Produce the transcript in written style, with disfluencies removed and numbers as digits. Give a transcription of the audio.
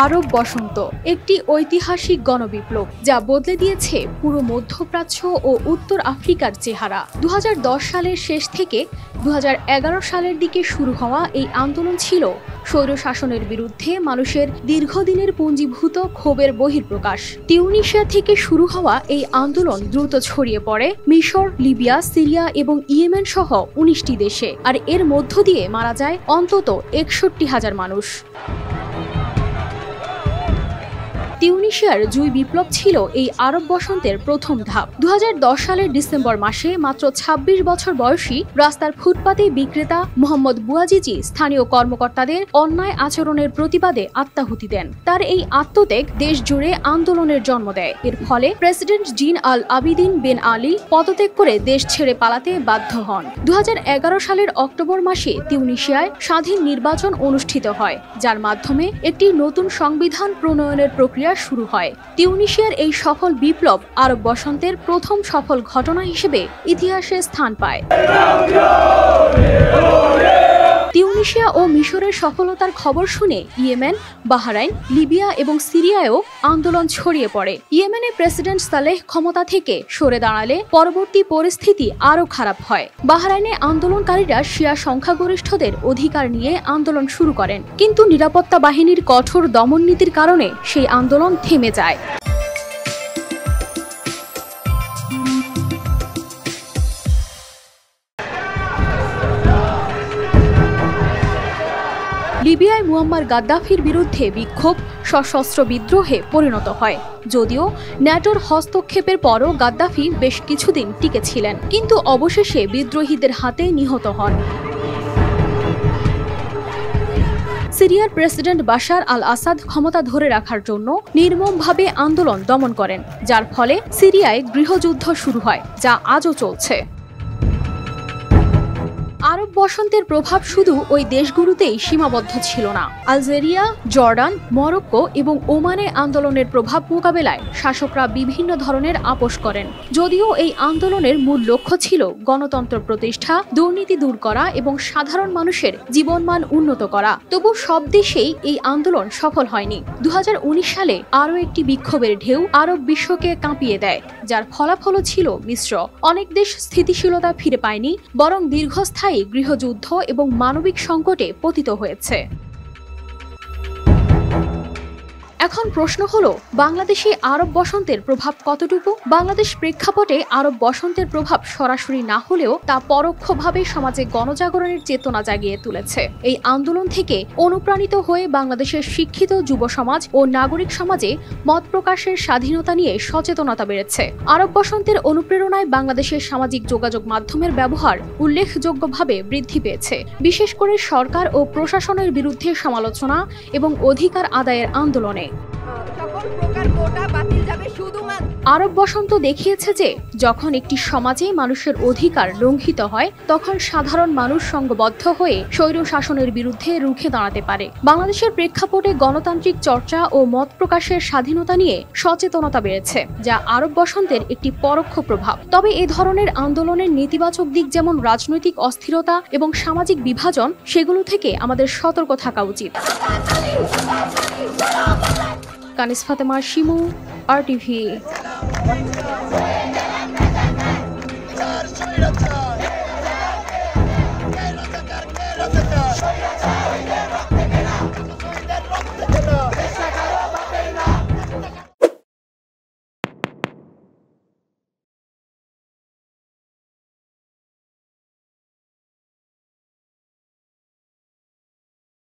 আরব বসন্ত একটি ঐতিহাসিক গণবিপ্লব যা বদলে দিয়েছে পুরো মধ্যপ্রাচ্য ও উত্তর আফ্রিকার চেহারা। 2010 সালের শেষ থেকে 2011 সালের দিকে শুরু হওয়া এই আন্দোলন ছিল স্বৈরশাসনের বিরুদ্ধে মানুষের দীর্ঘদিনের পুঞ্জীভূত ক্ষোভের বহিঃপ্রকাশ। তিউনিসিয়া থেকে শুরু হওয়া এই আন্দোলন দ্রুত ছড়িয়ে পড়ে মিশর, লিবিয়া, সিরিয়া এবং ইয়েমেন সহ 19টি দেশে, আর এর মধ্য দিয়ে মারা যায় অন্তত 61,000 মানুষ। তিউনিসিয়ার জুই বিপ্লব ছিল এই আরব বসন্তের প্রথম ধাপ। 2010 সালের ডিসেম্বর মাসে মাত্র 26 বছর বয়সী রাস্তার ফুটপাতে বিক্রেতা মোহাম্মদ বুয়াজিজি স্থানীয় কর্মকর্তাদের অন্যায় আচরণের প্রতিবাদে আত্মাহুতি দেন। তার এই আত্মত্যাগ দেশ জুড়ে আন্দোলনের জন্ম দেয়। এর ফলে প্রেসিডেন্ট জিন আল আবিদিন বেন আলী পদত্যাগ করে দেশ ছেড়ে পালাতে বাধ্য হন। 2011 সালের অক্টোবর মাসে তিউনিসিয়ায় স্বাধীন নির্বাচন অনুষ্ঠিত হয়, যার মাধ্যমে একটি নতুন সংবিধান প্রণয়নের প্রক্রিয়া শুরু হয়। তিউনিসিয়ার এই সফল বিপ্লব আরব বসন্তের প্রথম সফল ঘটনা হিসেবে ইতিহাসে স্থান পায়। তিউনিসিয়া ও মিশরের সফলতার খবর শুনে ইয়েমেন, বাহরাইন, লিবিয়া এবং সিরিয়ায়ও আন্দোলন ছড়িয়ে পড়ে। ইয়েমেনে প্রেসিডেন্ট সালেহ ক্ষমতা থেকে সরে দাঁড়ালে পরবর্তী পরিস্থিতি আরও খারাপ হয়। বাহরাইনে আন্দোলনকারীরা শিয়া সংখ্যাগরিষ্ঠদের অধিকার নিয়ে আন্দোলন শুরু করেন, কিন্তু নিরাপত্তা বাহিনীর কঠোর দমননীতির কারণে সেই আন্দোলন থেমে যায়। লিবিয়ায় মুয়াম্মার গাদ্দাফির বিরুদ্ধে বিক্ষোভ সশস্ত্র বিদ্রোহে পরিণত হয়। যদিও ন্যাটোর হস্তক্ষেপের পরও গাদ্দাফি বেশ কিছুদিন টিকে ছিলেন, কিন্তু অবশেষে বিদ্রোহীদের হাতে নিহত হন। সিরিয়ার প্রেসিডেন্ট বাশার আল আসাদ ক্ষমতা ধরে রাখার জন্য নির্মমভাবে আন্দোলন দমন করেন, যার ফলে সিরিয়ায় গৃহযুদ্ধ শুরু হয়, যা আজও চলছে। আরব বসন্তের প্রভাব শুধু ওই দেশগুলোতেই সীমাবদ্ধ ছিল না। আলজেরিয়া, জর্ডান, মরক্কো এবং ওমানে আন্দোলনের প্রভাব মোকাবেলায় শাসকরা বিভিন্ন ধরনের আপোষ করেন। যদিও এই আন্দোলনের মূল লক্ষ্য ছিল গণতন্ত্র প্রতিষ্ঠা, দুর্নীতি দূর করা এবং সাধারণ মানুষের জীবনমান উন্নত করা, তবু সব দেশেই এই আন্দোলন সফল হয়নি। 2019 সালে আরও একটি বিক্ষোভের ঢেউ আরব বিশ্বকে কাঁপিয়ে দেয়, যার ফলাফলও ছিল মিশ্র। অনেক দেশ স্থিতিশীলতা ফিরে পায়নি, বরং দীর্ঘস্থায়ী গৃহযুদ্ধ এবং মানবিক সংকটে পতিত হয়েছে। এখন প্রশ্ন হলো, বাংলাদেশে আরব বসন্তের প্রভাব কতটুকু? বাংলাদেশ প্রেক্ষাপটে আরব বসন্তের প্রভাব সরাসরি না হলেও তা পরোক্ষভাবে সমাজে গণজাগরণের চেতনা জাগিয়ে তুলেছে। এই আন্দোলন থেকে অনুপ্রাণিত হয়ে বাংলাদেশের শিক্ষিত যুব সমাজ ও নাগরিক সমাজে মত প্রকাশের স্বাধীনতা নিয়ে সচেতনতা বেড়েছে। আরব বসন্তের অনুপ্রেরণায় বাংলাদেশের সামাজিক যোগাযোগ মাধ্যমের ব্যবহার উল্লেখযোগ্যভাবে বৃদ্ধি পেয়েছে, বিশেষ করে সরকার ও প্রশাসনের বিরুদ্ধে সমালোচনা এবং অধিকার আদায়ের আন্দোলনে। আরব বসন্ত দেখিয়েছে যে যখন একটি সমাজে মানুষের অধিকার লঙ্ঘিত হয়, তখন সাধারণ মানুষ সংঘবদ্ধ হয়ে স্বৈর শাসনের বিরুদ্ধে রুখে দাঁড়াতে পারে। বাংলাদেশের প্রেক্ষাপটে গণতান্ত্রিক চর্চা ও মত প্রকাশের স্বাধীনতা নিয়ে সচেতনতা বেড়েছে, যা আরব বসন্তের একটি পরোক্ষ প্রভাব। তবে এ ধরনের আন্দোলনের নেতিবাচক দিক যেমন রাজনৈতিক অস্থিরতা এবং সামাজিক বিভাজন, সেগুলো থেকে আমাদের সতর্ক থাকা উচিত। কানিস ফাতেমা, শিমু, RTV।